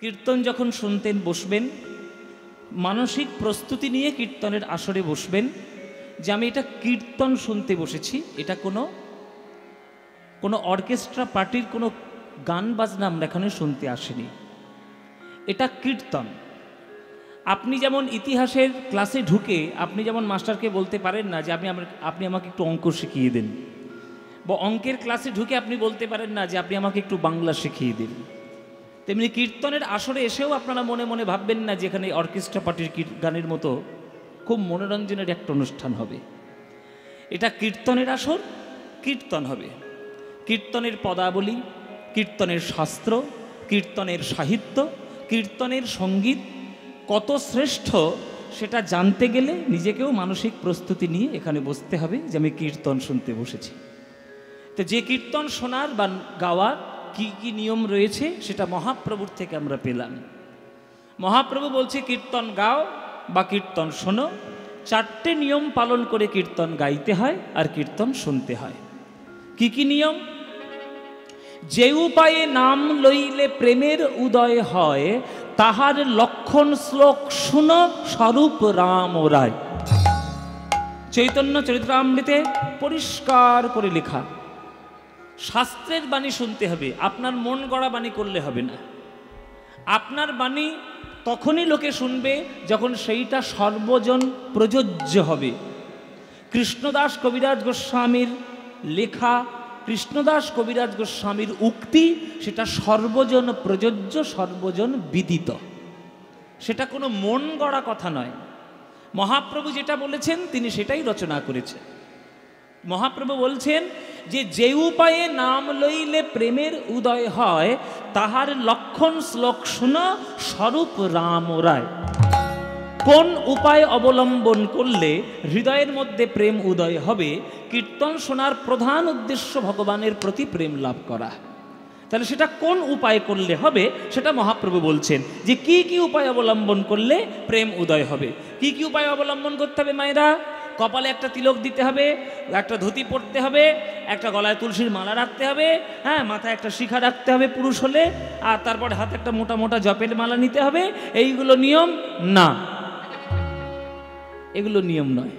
কীর্তন যখন শুনতেন বসবেন, মানসিক প্রস্তুতি নিয়ে কীর্তনের আসরে বসবেন যে আমি এটা কীর্তন শুনতে বসেছি, এটা কোনো অর্কেস্ট্রা পার্টির কোনো গান বাজনা আমরা এখানে শুনতে আসিনি, এটা কীর্তন। আপনি যেমন ইতিহাসের ক্লাসে ঢুকে আপনি যেমন মাস্টারকে বলতে পারেন না যে আপনি আমাকে একটু অঙ্ক শিখিয়ে দিন, বা অঙ্কের ক্লাসে ঢুকে আপনি বলতে পারেন না যে আপনি আমাকে একটু বাংলা শিখিয়ে দিন, তেমনি কীর্তনের আসরে এসেও আপনারা মনে মনে ভাববেন না যে এখানে অর্কেস্ট্রা পার্টির গানের মতো খুব মনোরঞ্জনের একটা অনুষ্ঠান হবে। এটা কীর্তনের আসর, কীর্তন হবে। কীর্তনের পদাবলী, কীর্তনের শাস্ত্র, কীর্তনের সাহিত্য, কীর্তনের সঙ্গীত কত শ্রেষ্ঠ সেটা জানতে গেলে নিজেকেও মানসিক প্রস্তুতি নিয়ে এখানে বসতে হবে যে আমি কীর্তন শুনতে বসেছি। তো যে কীর্তন শোনার বা গাওয়ার কি কি নিয়ম রয়েছে সেটা মহাপ্রভুর থেকে আমরা পেলাম। মহাপ্রভু বলছে কীর্তন গাও বা কীর্তন শোনো, 4টে নিয়ম পালন করে কীর্তন গাইতে হয় আর কীর্তন শুনতে হয়। কি কি নিয়ম? যে উপায়ে নাম লইলে প্রেমের উদয় হয়, তাহার লক্ষণ শ্লোক শুনো স্বরূপ রাম রায়। চৈতন্য চরিতামৃতে পরিষ্কার করে লেখা। শাস্ত্রের বাণী শুনতে হবে, আপনার মন গড়া বাণী করলে হবে না। আপনার বাণী তখনই লোকে শুনবে যখন সেইটা সর্বজন প্রযোজ্য হবে। কৃষ্ণদাস কবিরাজ গোস্বামীর লেখা, কৃষ্ণদাস কবিরাজ গোস্বামীর উক্তি, সেটা সর্বজন প্রযোজ্য, সর্বজন বিদিত, সেটা কোনো মন গড়া কথা নয়। মহাপ্রভু যেটা বলেছেন তিনি সেটাই রচনা করেছেন। মহাপ্রভু বলছেন যে যে উপায়ে নাম লইলে প্রেমের উদয় হয়, তাহার লক্ষণ শ্লোক শুনো স্বরূপ রাম রায়। কোন উপায় অবলম্বন করলে হৃদয়ের মধ্যে প্রেম উদয় হবে? কীর্তন শোনার প্রধান উদ্দেশ্য ভগবানের প্রতি প্রেম লাভ করা। তাহলে সেটা কোন উপায় করলে হবে সেটা মহাপ্রভু বলছেন যে কি কি উপায় অবলম্বন করলে প্রেম উদয় হবে। কি কি উপায় অবলম্বন করতে হবে মায়েরা? কপালে একটা তিলক দিতে হবে, একটা ধুতি পরতে হবে, একটা গলায় তুলসীর মালা রাখতে হবে, হ্যাঁ, মাথায় একটা শিখা রাখতে হবে পুরুষ হলে, আর তারপরে হাতে একটা মোটা মোটা জপের মালা নিতে হবে। এইগুলো নিয়ম না, এগুলো নিয়ম নয়।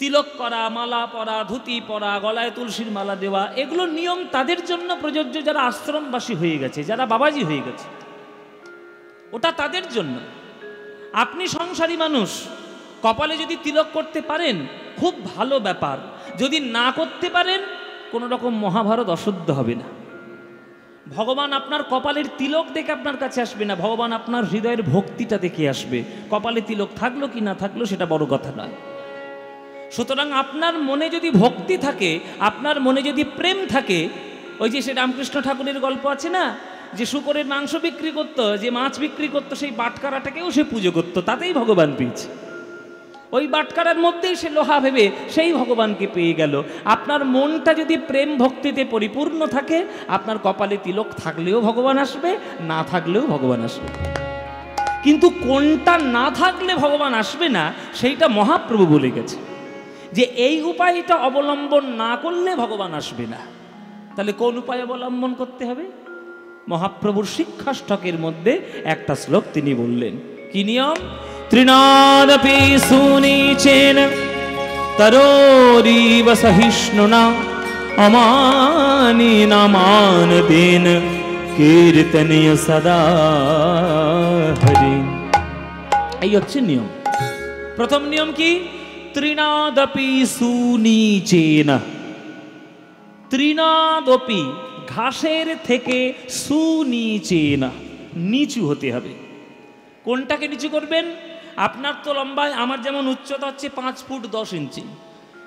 তিলক করা, মালা পরা, ধুতি পরা, গলায় তুলসীর মালা দেওয়া, এগুলো নিয়ম তাদের জন্য প্রযোজ্য যারা আশ্রমবাসী হয়ে গেছে, যারা বাবাজি হয়ে গেছে, ওটা তাদের জন্য। আপনি সংসারী মানুষ, কপালে যদি তিলক করতে পারেন খুব ভালো ব্যাপার, যদি না করতে পারেন কোনো রকম মহাভারত অশুদ্ধ হবে না। ভগবান আপনার কপালের তিলক দেখে আপনার কাছে আসবে না, ভগবান আপনার হৃদয়ের ভক্তিটা দেখে আসবে। কপালে তিলক থাকলো কি না থাকলো সেটা বড় কথা নয়। সুতরাং আপনার মনে যদি ভক্তি থাকে, আপনার মনে যদি প্রেম থাকে, ওই যে সে রামকৃষ্ণ ঠাকুরের গল্প আছে না, যে শূকরের মাংস বিক্রি করতো, যে মাছ বিক্রি করতো, সেই বাটকারাটাকেও সে পুজো করতো, তাতেই ভগবান পেয়েছে। ওই বাটকারার মধ্যেই সে লোহা ভেবে সেই ভগবানকে পেয়ে গেল। আপনার মনটা যদি প্রেম ভক্তিতে পরিপূর্ণ থাকে, আপনার কপালে তিলক থাকলেও ভগবান আসবে, না থাকলেও ভগবান আসবে। কিন্তু কোনটা না থাকলে ভগবান আসবে না সেইটা মহাপ্রভু বলে গেছে, যে এই উপায়টা অবলম্বন না করলে ভগবান আসবে না। তাহলে কোন উপায় অবলম্বন করতে হবে? মহাপ্রভুর শিক্ষাষ্টকের মধ্যে একটা শ্লোক তিনি বললেন। কি নিয়ম? ত্রিনাদপি সুনীচেন তরোরিব সহিষ্ণুনা অমানি নামানতেন কীর্তনীয় সদা হরি। এই হচ্ছে নিয়ম। প্রথম নিয়ম কি? ত্রিনাদপি সুনীচেন। ত্রিনাদপি, ঘাসের থেকে, সুনীচেন, নিচু হতে হবে। কোনটাকে নিচু করবেন? আপনার তো লম্বায়, আমার যেমন উচ্চতা হচ্ছে 5 ফুট 10 ইঞ্চি,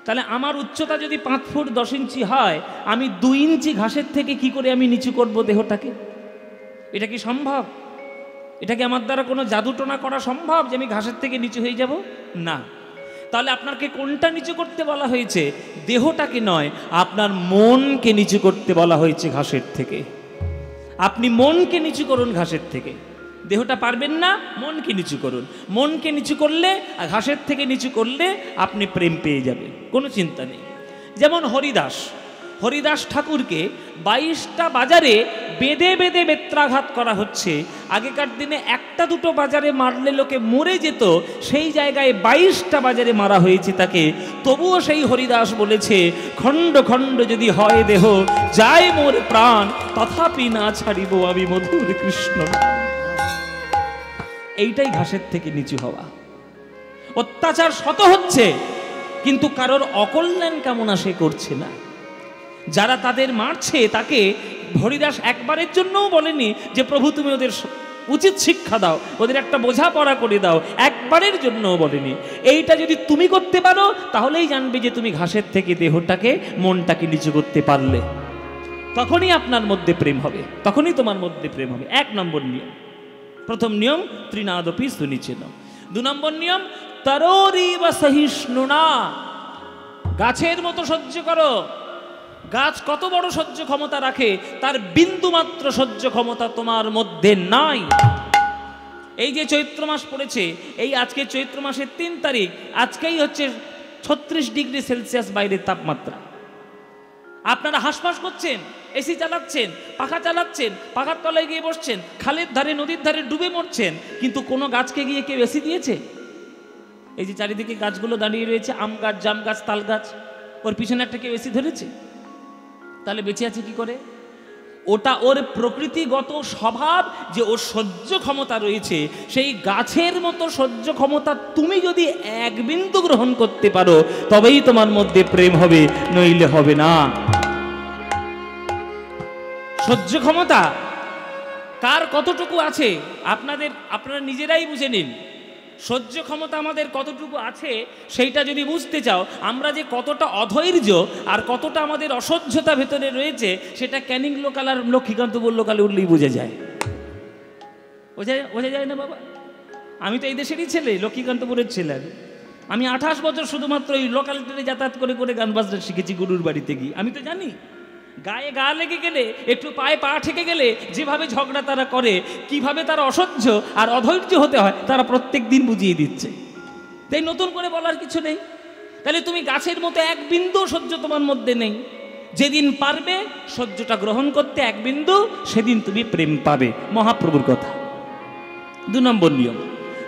তাহলে আমার উচ্চতা যদি 5 ফুট 10 ইঞ্চি হয়, আমি 2 ইঞ্চি ঘাসের থেকে কি করে আমি নিচু করব দেহটাকে? এটা কি সম্ভব? এটা কি আমার দ্বারা কোনো জাদুটোনা করা সম্ভব যে আমি ঘাসের থেকে নিচু হয়ে যাব? না। তাহলে আপনাকে কোনটা নিচু করতে বলা হয়েছে? দেহটাকে নয়, আপনার মনকে নিচু করতে বলা হয়েছে ঘাসের থেকে। আপনি মনকে নিচু করুন ঘাসের থেকে। দেহটা পারবেন না, মনকে নিচু করুন। মনকে নিচু করলে, ঘাসের থেকে নিচু করলে আপনি প্রেম পেয়ে যাবেন, কোনো চিন্তা নেই। যেমন হরিদাস ঠাকুরকে 22টা বাজারে বেঁধে বেঁধে বেত্রাঘাত করা হচ্ছে। আগেকার দিনে একটা দুটো বাজারে মারলে লোকে মরে যেত, সেই জায়গায় 22টা বাজারে মারা হয়েছে তাকে। তবুও সেই হরিদাস বলেছে, খণ্ড খণ্ড যদি হয় দেহ, যায় মোর প্রাণ, তথাপি না ছাড়িব আমি মধুর কৃষ্ণ। এইটাই ঘাসের থেকে নিচু হওয়া। অত্যাচার শত হচ্ছে, কিন্তু কারোর অকল্যাণ কামনা সে করছে না। যারা তাদের মারছে তাকে হরিদাস একবারের জন্যও বলেনি যে প্রভু তুমি ওদের উচিত শিক্ষা দাও, ওদের একটা বোঝাপড়া করে দাও, একবারের জন্যও বলেনি। এইটা যদি তুমি করতে পারো তাহলেই জানবে যে তুমি ঘাসের থেকে দেহটাকে, মনটাকে নিচু করতে পারলে। তখনই আপনার মধ্যে প্রেম হবে, তখনই তোমার মধ্যে প্রেম হবে। 1 নম্বর নিয়ম। প্রথম নিয়ম ত্রিনাদপি সুনিচেন। 2 নম্বর নিয়ম তরোরিব সহিষ্ণুনা। গাছের মতো সহ্য করো। গাছ কত বড় সহ্য ক্ষমতা রাখে, তার বিন্দু মাত্র সহ্য ক্ষমতা তোমার মধ্যে নাই। এই যে চৈত্র মাস পড়েছে, এই আজকে চৈত্র মাসের 3 তারিখ, আজকেই হচ্ছে 36 ডিগ্রি সেলসিয়াস বাইরের তাপমাত্রা। আপনারা হাঁসফাঁস করছেন, এসি চালাচ্ছেন, পাখা চালাচ্ছেন, পাখার তলায় গিয়ে বসছেন, খালের ধারে নদীর ধারে ডুবে মরছেন, কিন্তু কোনো গাছকে গিয়ে কেউ এসি দিয়েছে? এই যে চারিদিকে গাছগুলো দাঁড়িয়ে রয়েছে, আম গাছ, জাম গাছ, তাল গাছ, ওর পিছনে একটা কেউ এসি ধরেছে? তাহলে বেঁচে আছে কি করে? ওটা ওর প্রকৃতিগত স্বভাব যে ওর সহ্য ক্ষমতা রয়েছে। সেই গাছের মতো সহ্য ক্ষমতা তুমি যদি 1 বিন্দু গ্রহণ করতে পারো তবেই তোমার মধ্যে প্রেম হবে, নইলে হবে না। সহ্য ক্ষমতা কার কতটুকু আছে আপনারা নিজেরাই বুঝে নিন। সহ্য ক্ষমতা আমাদের কতটুকু আছে সেইটা যদি বুঝতে চাও, আমরা যে কতটা অধৈর্য আর কতটা আমাদের অসহ্যতা ভেতরে রয়েছে সেটা ক্যানিং লোকাল আর লক্ষ্মীকান্তপুর লোকালে উঠলেই বোঝা যায়। বোঝা যায় না বাবা? আমি তো এই দেশেরই ছেলে, লক্ষ্মীকান্তপুরের ছেলে। আমি 28 বছর শুধুমাত্র এই লোকাল ট্রেনে যাতায়াত করে করে গান বাজনা শিখেছি গুরুর বাড়িতে গিয়ে। আমি তো জানি গায়ে গা লেগে গেলে, একটু পায়ে পা ঠেকে গেলে যেভাবে ঝগড়া তারা করে, কিভাবে তারা অসহ্য আর অধৈর্য হতে হয়, তারা প্রত্যেক দিন বুঝিয়ে দিচ্ছে। তাই নতুন করে বলার কিছু নেই। তাহলে তুমি গাছের মতো 1 বিন্দু সহ্য তোমার মধ্যে নেই। যেদিন পারবে সহ্যটা গ্রহণ করতে 1 বিন্দু, সেদিন তুমি প্রেম পাবে। মহাপ্রভুর কথা। 2 নম্বর নিয়ম।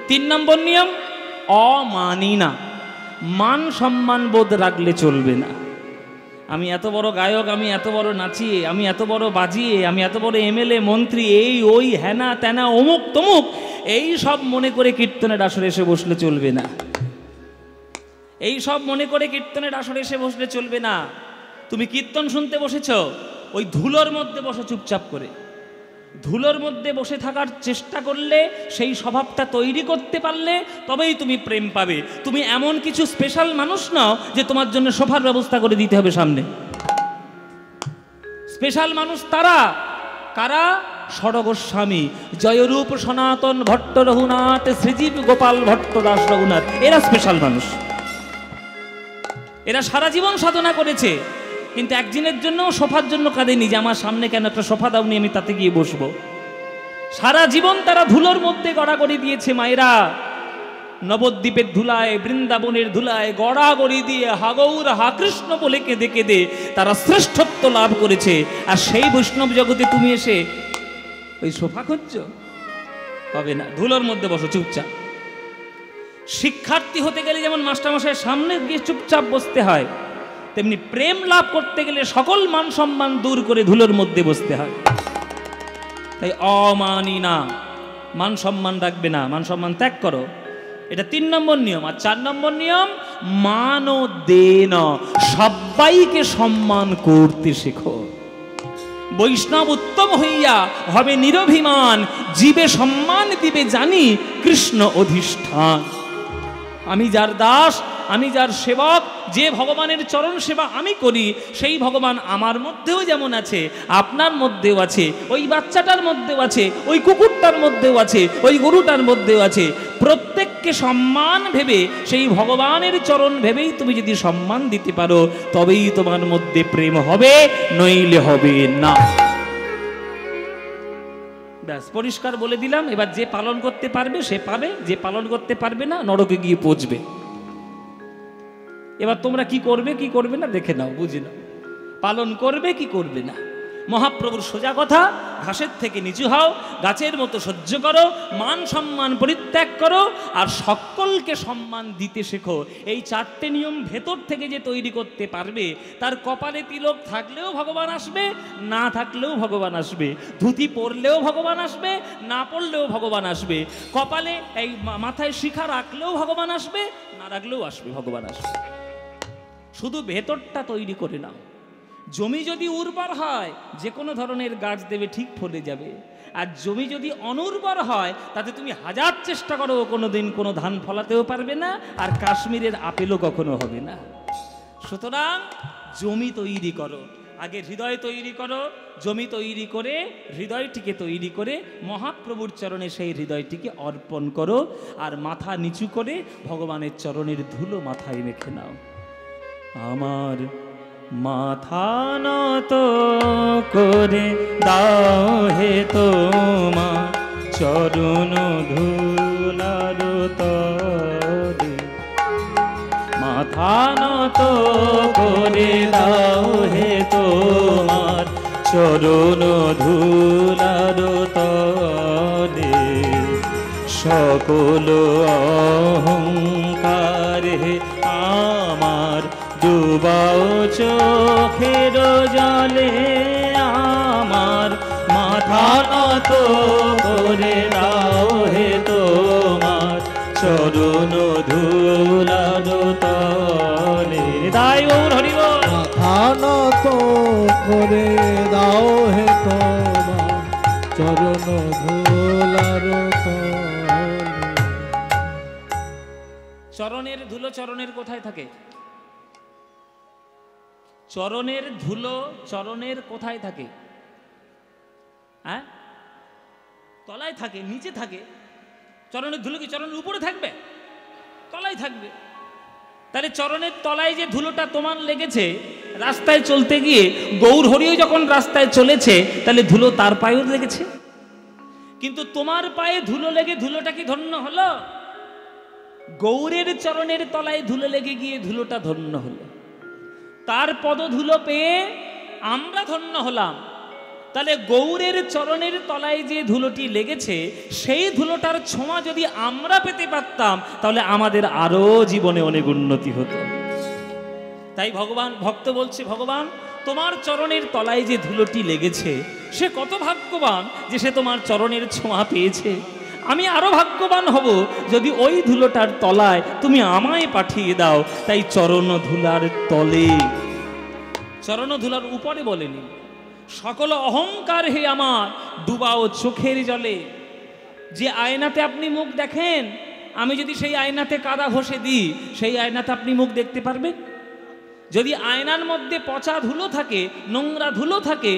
3 নম্বর নিয়ম অমানিনা। মান সম্মান বোধ রাখলে চলবে না। আমি এত বড় গায়ক, আমি এত বড় নাচিয়ে, আমি এত বড় বাজিয়ে, আমি এত বড় এমএলএ মন্ত্রী, এই ওই হেনা তেনা অমুক তমুক, এই সব মনে করে কীর্তনের আসরে এসে বসলে চলবে না। এই সব মনে করে কীর্তনের আসরে এসে বসলে চলবে না। তুমি কীর্তন শুনতে বসেছ, ওই ধুলোর মধ্যে বসে চুপচাপ করে। ধুলোর মধ্যে বসে থাকার চেষ্টা করলে, সেই স্বভাবটা তৈরি করতে পারলে তবেই তুমি প্রেম পাবে। তুমি এমন কিছু স্পেশাল মানুষ নাও যে তোমার জন্য সোফার ব্যবস্থা করে দিতে হবে সামনে। স্পেশাল মানুষ তারা কারা? ষড়গোস্বামী, জয়রূপ সনাতন ভট্ট রঘুনাথ, শ্রীজীব গোপাল ভট্ট দাস রঘুনাথ, এরা স্পেশাল মানুষ। এরা সারা জীবন সাধনা করেছে, কিন্তু একদিনের জন্য সোফার জন্য কাঁদেনি যে আমার সামনে কেন একটা সোফা দাওনি, আমি তাতে গিয়ে বসবো। সারা জীবন তারা ধুলোর মধ্যে গড়াগড়ি দিয়েছে। মায়েরা নবদ্বীপের ধুলায়, বৃন্দাবনের ধুলায় গড়াগড়ি দিয়ে হাগৌর হা কৃষ্ণ বলে কেঁদে কেঁদে তারা শ্রেষ্ঠত্ব লাভ করেছে। আর সেই বৈষ্ণব জগতে তুমি এসে ওই সোফা খুঁজছো? হবে না। ধুলোর মধ্যে বসো চুপচাপ। শিক্ষার্থী হতে গেলে যেমন মাস্টারমশাইয়ের সামনে গিয়ে চুপচাপ বসতে হয়, তেমনি প্রেম লাভ করতে গেলে সকল মান সম্মান দূর করে ধুলোর মধ্যে বসতে হয়। তাই অমানি না, মান সম্মান রাখবে না, মান সম্মান ত্যাগ করো। এটা 3 নম্বর নিয়ম। আর 4 নম্বর নিয়ম মান দেন। সবাইকে সম্মান করতে শেখো। বৈষ্ণব উত্তম হইয়া হবে নিরভিমান, জীবে সম্মান দিবে জানি কৃষ্ণ অধিষ্ঠান। আমি যার দাস, আমি যার সেবক, যে ভগবানের চরণ সেবা আমি করি, সেই ভগবান আমার মধ্যেও যেমন আছে, আপনার মধ্যেও আছে, ওই বাচ্চাটার মধ্যেও আছে, ওই কুকুরটার মধ্যেও আছে, ওই গরুটার মধ্যেও আছে। প্রত্যেককে সম্মান ভেবে, সেই ভগবানের চরণ ভেবেই তুমি যদি সম্মান দিতে পারো তবেই তোমার মধ্যে প্রেম হবে, নইলে হবে না। ব্যাস, পরিষ্কার বলে দিলাম। এবার যে পালন করতে পারবে সে পাবে, যে পালন করতে পারবে না নরকে গিয়ে পৌঁছবে। এবার তোমরা কি করবে কি করবে না দেখে নাও, বুঝে নাও। পালন করবে কি করবে না। মহাপ্রভুর সোজা কথা, ঘাসের থেকে নিচু হও, গাছের মতো সহ্য করো, মান সম্মান পরিত্যাগ করো, আর সকলকে সম্মান দিতে শেখো। এই 4টে নিয়ম ভেতর থেকে যে তৈরি করতে পারবে, তার কপালে তিলক থাকলেও ভগবান আসবে, না থাকলেও ভগবান আসবে, ধুতি পরলেও ভগবান আসবে, না পরলেও ভগবান আসবে, কপালে এই মাথায় শিখা রাখলেও ভগবান আসবে, না রাখলেও আসবে, ভগবান আসবে। শুধু ভেতরটা তৈরি করে নাও। জমি যদি উর্বর হয়, যে কোনো ধরনের গাছ দেবে, ঠিক ফলে যাবে। আর জমি যদি অনুর্বর হয়, তাতে তুমি হাজার চেষ্টা করো, কোনো দিন কোনো ধান ফলাতেও পারবে না, আর কাশ্মীরের আপেলও কখনো হবে না। সুতরাং জমি তৈরি করো, আগে হৃদয় তৈরি করো, জমি তৈরি করে হৃদয়টিকে তৈরি করে মহাপ্রভুর চরণে সেই হৃদয়টিকে অর্পণ করো, আর মাথা নিচু করে ভগবানের চরণের ধুলো মাথায় মেখে নাও। আমার মাথা নত করে দাও হে তোমার চরণ ধুলার তলে, মাথা নত করে দাও হে তোমার চরণ ধুলার তলে, সকল অহংকার হে আমার ডুবাও চোখের জলে, আমার মাথা নত করে দাও হে তোমার চরণ ধুলার তলে। তাই গৌর হরি বল। মাথা নত করে দাও হে তোমার চরণ ধুলার তলে। চরণের ধুলো চরণের কোথায় থাকে? চরণের ধুলো চরণের কোথায় থাকে? হ্যাঁ, তলায় থাকে, নিচে থাকে। চরণের ধুলো কি চরণের উপরে থাকবে? তলায় থাকবে। তাহলে চরণের তলায় যে ধুলোটা তোমার লেগেছে রাস্তায় চলতে গিয়ে, গৌর হরিও যখন রাস্তায় চলেছে, তাহলে ধুলো তার পায়েও লেগেছে। কিন্তু তোমার পায়ে ধুলো লেগে ধুলোটা কি ধন্য হলো? গৌরের চরণের তলায় ধুলো লেগে গিয়ে ধুলোটা ধন্য হলো। তার পদধুলো পেয়ে আমরা ধন্য হলাম। তাহলে গৌরের চরণের তলায় যে ধুলোটি লেগেছে, সেই ধুলোটার ছোঁয়া যদি আমরা পেতে পারতাম, তাহলে আমাদের আরো জীবনে অনেক উন্নতি হতো। তাই ভগবান, ভক্ত বলছে, ভগবান তোমার চরণের তলায় যে ধুলোটি লেগেছে, সে কত ভাগ্যবান যে সে তোমার চরণের ছোঁয়া পেয়েছে। আমি আরো ভাগ্যবান হব যদি ওই ধুলোটার তলায় তুমি আমায় পাঠিয়ে দাও। তাই চরণ ধুলার তলে, চরণ ধুলার উপরে বলেনি। সকল অহংকার হে আমার ডুবাও চোখের জলে। যে আয়নাতে আপনি মুখ দেখেন, আমি যদি সেই আয়নাতে কাদা ঘষে দিই, সেই আয়নাতে আপনি মুখ দেখতে পারবে? যদি আয়নার মধ্যে পচা ধুলো থাকে, নোংরা ধুলো থাকে,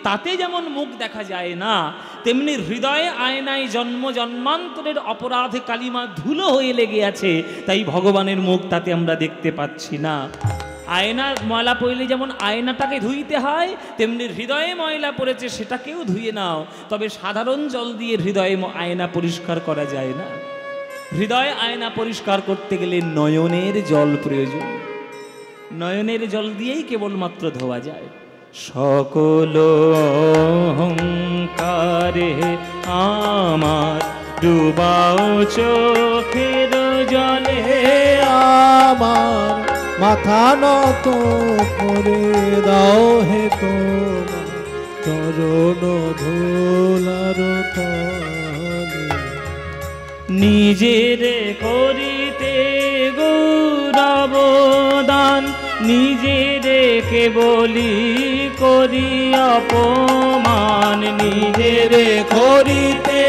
তাতে যেমন মুখ দেখা যায় না, তেমনি হৃদয়ে আয়নায় জন্ম জন্মান্তরের অপরাধে কালিমা ধুলো হয়ে লেগে আছে। তাই ভগবানের মুখ তাতে আমরা দেখতে পাচ্ছি না। আয়নার ময়লা পড়লে যেমন আয়নাটাকে ধুইতে হয়, তেমনি হৃদয়ে ময়লা পড়েছে, সেটাকেও ধুয়ে নাও। তবে সাধারণ জল দিয়ে হৃদয়ে আয়না পরিষ্কার করা যায় না। হৃদয় আয়না পরিষ্কার করতে গেলে নয়নের জল প্রয়োজন। নয়নের জল দিয়েই কেবলমাত্র ধোয়া যায়। সকল অহংকারে আমার ডুবাও চোখের জলে, আমার মাথা নত করে দাও হে তোমার চরণ ধুলার তলে। নিজের করিতে গৌরবদান, নিজের কেবলি করি অপমান, নিজের করিতে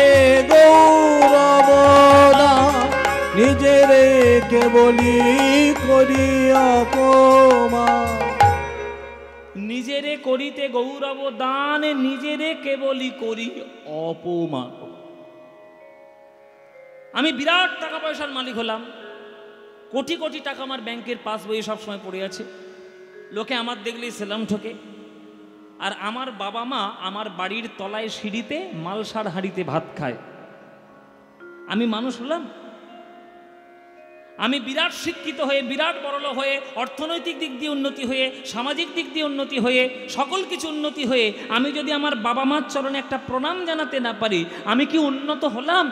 গৌরবদান, নিজের কেবলি করি অপমান। নিজেরে করিতে গৌরব দান, নিজেরে কেবলই করি অপমান। আমি বিরাট টাকা পয়সার মালিক হলাম, কোটি কোটি টাকা আমার ব্যাংকের পাসবইয়ে সবসময় পড়ে আছে, লোকে আমার দেখলেই সেলাম ঠোকে। আর আমার বাবা মা আমার বাড়ির তলায় সিঁড়িতে মালসার হাঁড়িতে ভাত খায়। আমি মানুষ হলাম? আমি বিরাট শিক্ষিত হয়ে, বিরাট বড়লোক হয়ে, অর্থনৈতিক দিক দিয়ে উন্নতি হয়ে, সামাজিক দিক দিয়ে উন্নতি হয়ে, সকল কিছু উন্নতি হয়ে আমি যদি আমার বাবা মার চরণে একটা প্রণাম জানাতে না পারি, আমি কি উন্নত হলাম?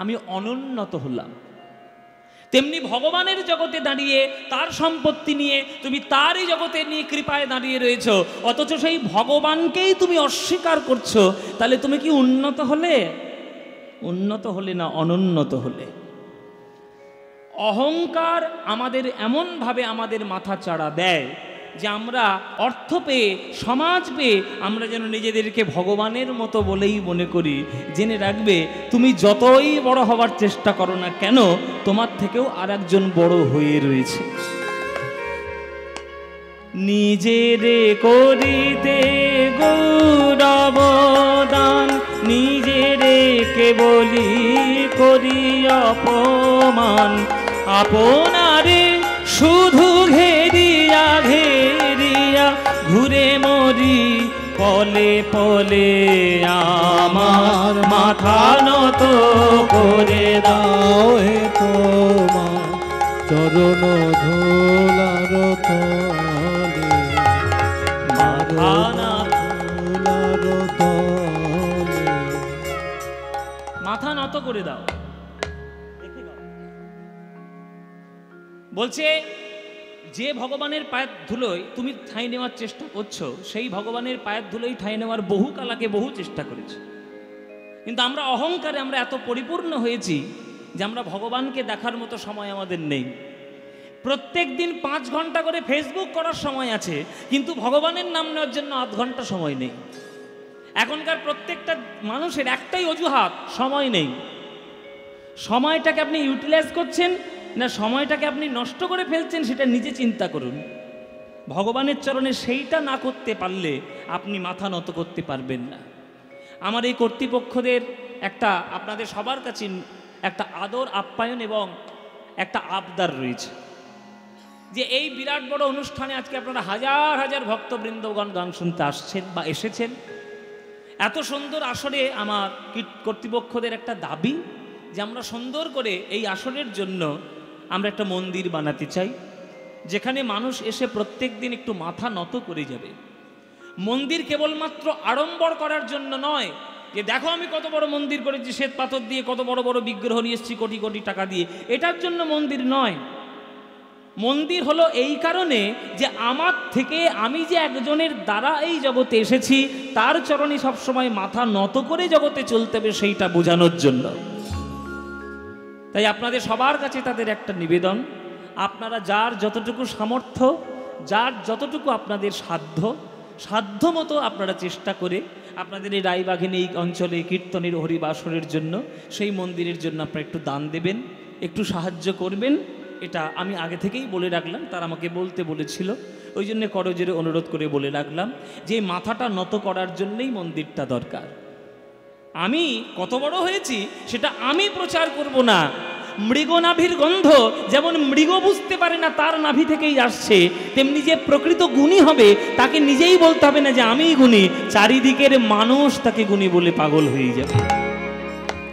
আমি অনুন্নত হলাম। তেমনি ভগবানের জগতে দাঁড়িয়ে তার সম্পত্তি নিয়ে তুমি তারই জগতে নিয়ে কৃপায় দাঁড়িয়ে রয়েছো, অথচ সেই ভগবানকেই তুমি অস্বীকার করছো, তাহলে তুমি কি উন্নত হলে? উন্নত হলে না, অনুন্নত হলে। অহংকার আমাদের এমনভাবে আমাদের মাথা চাড়া দেয় যে আমরা অর্থ পেয়ে, সমাজ পেয়ে আমরা যেন নিজেদেরকে ভগবানের মতো বলেই মনে করি। জেনে রাখবে, তুমি যতই বড় হওয়ার চেষ্টা করো না কেন, তোমার থেকেও আর একজন বড় হয়ে রয়েছে। নিজেরে করিতে গৌরবদান, নিজেরে কেবলি করি অপমান, আপনারে শুধু ঘেরিয়া ঘেরিয়া ঘুরে মরি পলে পলে, আমার মাথা নত করে দাও হে তোমার চরণ ধুলার তলে, মাথা না ধুলার তলে। মাথা নত করে দাও। বলছে যে ভগবানের পায়ের ধুলোয় তুমি ঠাঁই নেওয়ার চেষ্টা করছো, সেই ভগবানের পায়ের ধুলোয় ঠাঁই নেওয়ার বহু কালাকে বহু চেষ্টা করেছে, কিন্তু আমরা অহংকারে আমরা এত পরিপূর্ণ হয়েছি যে আমরা ভগবানকে দেখার মতো সময় আমাদের নেই। প্রত্যেক দিন 5 ঘন্টা করে ফেসবুক করার সময় আছে, কিন্তু ভগবানের নাম নেওয়ার জন্য আধ ঘন্টা সময় নেই। এখনকার প্রত্যেকটা মানুষের একটাই অজুহাত, সময় নেই। সময়টাকে আপনি ইউটিলাইজ করছেন না সময়টাকে আপনি নষ্ট করে ফেলছেন, সেটা নিজে চিন্তা করুন। ভগবানের চরণে সেইটা না করতে পারলে আপনি মাথা নত করতে পারবেন না। আমার এই কর্তৃপক্ষদের একটা আপনাদের সবার কাছে একটা আদর আপ্যায়ন এবং একটা আবদার রয়েছে যে এই বিরাট বড় অনুষ্ঠানে আজকে আপনারা হাজার হাজার ভক্তবৃন্দগণ গান শুনতে আসছেন বা এসেছেন। এত সুন্দর আসরে আমার কর্তৃপক্ষদের একটা দাবি যে আমরা সুন্দর করে এই আসরের জন্য আমরা একটা মন্দির বানাতে চাই, যেখানে মানুষ এসে প্রত্যেক দিন একটু মাথা নত করে যাবে। মন্দির কেবলমাত্র আড়ম্বর করার জন্য নয়, যে দেখো আমি কত বড় মন্দির করেছি, শ্বেত পাথর দিয়ে কত বড় বড় বিগ্রহ নিয়ে এসেছি কোটি কোটি টাকা দিয়ে, এটার জন্য মন্দির নয়। মন্দির হলো এই কারণে যে আমার থেকে আমি যে একজনের দ্বারা এই জগতে এসেছি, তার চরণে সবসময় মাথা নত করে জগতে চলতে হবে, সেইটা বোঝানোর জন্য। তাই আপনাদের সবার কাছে তাদের একটা নিবেদন, আপনারা যার যতটুকু সামর্থ্য, যার যতটুকু আপনাদের সাধ্য মতো আপনারা চেষ্টা করে আপনাদের এই রায়বাঘিনী এই অঞ্চলে কীর্তনের হরিবাসরের জন্য, সেই মন্দিরের জন্য আপনারা একটু দান দেবেন, একটু সাহায্য করবেন। এটা আমি আগে থেকেই বলে রাখলাম, তারা আমাকে বলতে বলেছিল, ওই জন্যে করজোরে অনুরোধ করে বলে রাখলাম যে মাথাটা নত করার জন্যই মন্দিরটা দরকার। আমি কত বড় হয়েছি সেটা আমি প্রচার করব না। মৃগনাভির গন্ধ যেমন মৃগ বুঝতে পারে না তার নাভি থেকেই আসছে, তেমনি যে প্রকৃত গুণী হবে তাকে নিজেই বলতে হবে না যে আমিই গুণী, চারিদিকের মানুষ তাকে গুণী বলে পাগল হয়ে যাবে।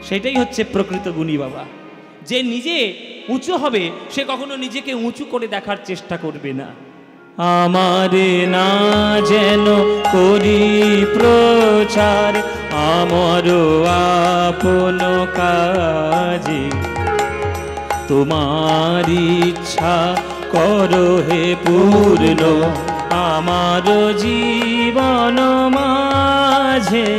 সেটাই হচ্ছে প্রকৃত গুণী বাবা। যে নিজে উঁচু হবে সে কখনো নিজেকে উঁচু করে দেখার চেষ্টা করবে না। আমারে না যেন করি প্রচার আমার আপন কাজে, তোমার ইচ্ছা করো হে পূর্ণ আমার জীবন মাঝে,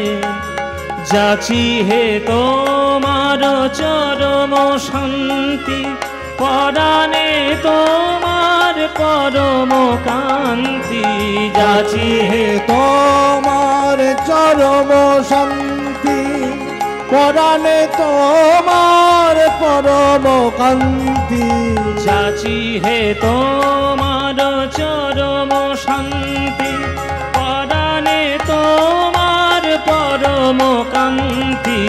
যাচি হে তোমার চরম শান্তি, পরাণে তোমার পরম কান্তি, যাচি হে তোমার চরম শান্তি, পরাণে তোমার পরম কান্তি, যাচি হে তোমার চরম শান্তি, পরাণে তোমার পরম কান্তি,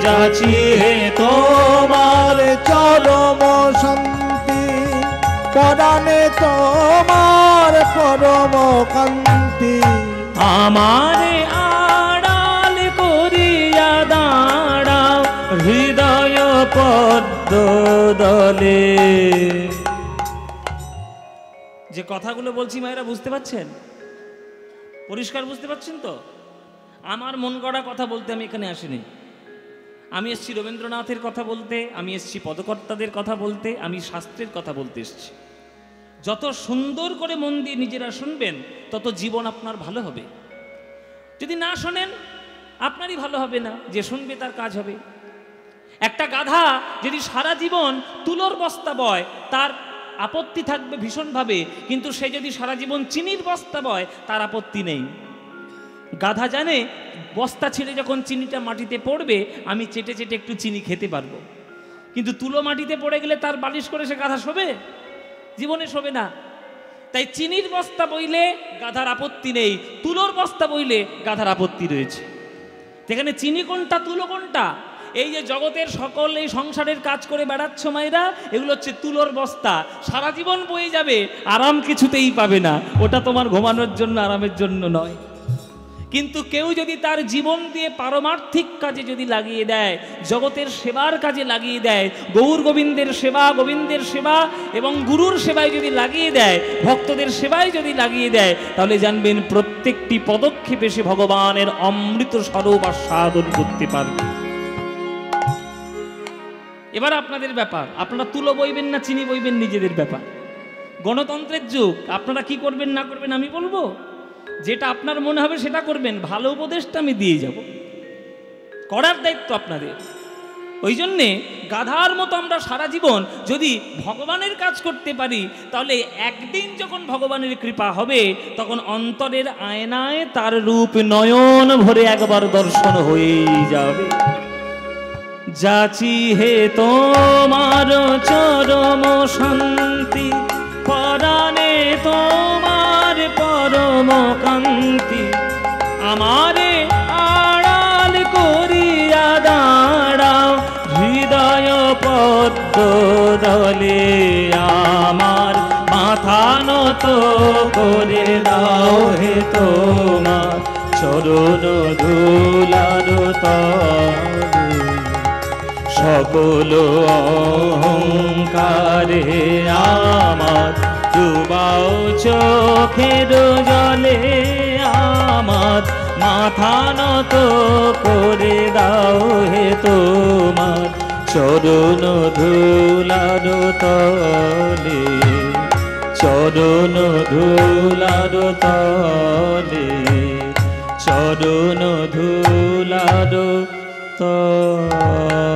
যাচি হে তোমার চরম শান্তি, পরাণে তোমার পরম কান্তি। আমারে আড়াল করিয়া দাঁড়াও হৃদয় পদ্ম পদ্ম দলে। যে কথাগুলো বলছি মায়েরা বুঝতে পারছেন? পরিষ্কার বুঝতে পারছেন তো? আমার মন গড়া কথা বলতে আমি এখানে আসিনি। আমি এসেছি রবীন্দ্রনাথের কথা বলতে, আমি এসেছি পদকর্তাদের কথা বলতে, আমি শাস্ত্রের কথা বলতে এসেছি। যত সুন্দর করে মন দিয়ে নিজেরা শুনবেন তত জীবন আপনার ভালো হবে। যদি না শোনেন আপনারই ভালো হবে না, যে শুনবে তার কাজ হবে। একটা গাধা যদি সারা জীবন তুলোর বস্তা বয় তার আপত্তি থাকবে ভীষণভাবে, কিন্তু সে যদি সারা জীবন চিনির বস্তা বয় তার আপত্তি নেই। গাধা জানে বস্তা ছেড়ে যখন চিনিটা মাটিতে পড়বে আমি চেটে চেটে একটু চিনি খেতে পারবো, কিন্তু তুলো মাটিতে পড়ে গেলে তার বালিশ করে সে গাধা শোবে? জীবনে শোবে না। তাই চিনির বস্তা বইলে গাধার আপত্তি নেই, তুলোর বস্তা বইলে গাধার আপত্তি রয়েছে। সেখানে চিনি কোনটা তুলো কোনটা? এই যে জগতের সকল এই সংসারের কাজ করে বেড়াচ্ছ মায়েরা, এগুলো হচ্ছে তুলোর বস্তা। সারা জীবন বয়ে যাবে, আরাম কিছুতেই পাবে না। ওটা তোমার ঘুমানোর জন্য, আরামের জন্য নয়। কিন্তু কেউ যদি তার জীবন দিয়ে পারমার্থিক কাজে যদি লাগিয়ে দেয়, জগতের সেবার কাজে লাগিয়ে দেয়, গৌর গোবিন্দের সেবা, গোবিন্দের সেবা এবং গুরুর সেবায় যদি লাগিয়ে দেয়, ভক্তদের সেবায় যদি লাগিয়ে দেয়, তাহলে জানবেন প্রত্যেকটি পদক্ষেপে সে ভগবানের অমৃত স্বরূপ আস্বাদন করতে পারবে। এবার আপনাদের ব্যাপার, আপনারা তুলো বইবেন না চিনি বইবেন নিজেদের ব্যাপার। গণতন্ত্রের যুগ, আপনারা কি করবেন না করবেন আমি বলবো? যেটা আপনার মনে হবে সেটা করবেন, ভালো উপদেশটা আমি দিয়ে যাব, করার দায়িত্ব আপনাদের। ওই জন্যে গাধার মতো আমরা সারা জীবন যদি ভগবানের কাজ করতে পারি, তাহলে একদিন যখন ভগবানের কৃপা হবে তখন অন্তরের আয়নায় তার রূপ নয়ন ভরে একবার দর্শন হয়েই যাবে। যাচি হে তোমার চরম শান্তি, পরাণে তোমার পরম কান্তি, আমারে আড়াল করিয়া দাঁড়াও হৃদয় পদ্ম দলে, আমার মাথা নত করে দাও হে তোমার চরণ ধুলার তলে। সকল অহংকারে আমার ডুবাও চোখের জলে, আমার মাথা নত করে দাও হে তোমার চরণ ধুলার তলে, চরণ ধুলার তলে, চরণ ধুলার তলে।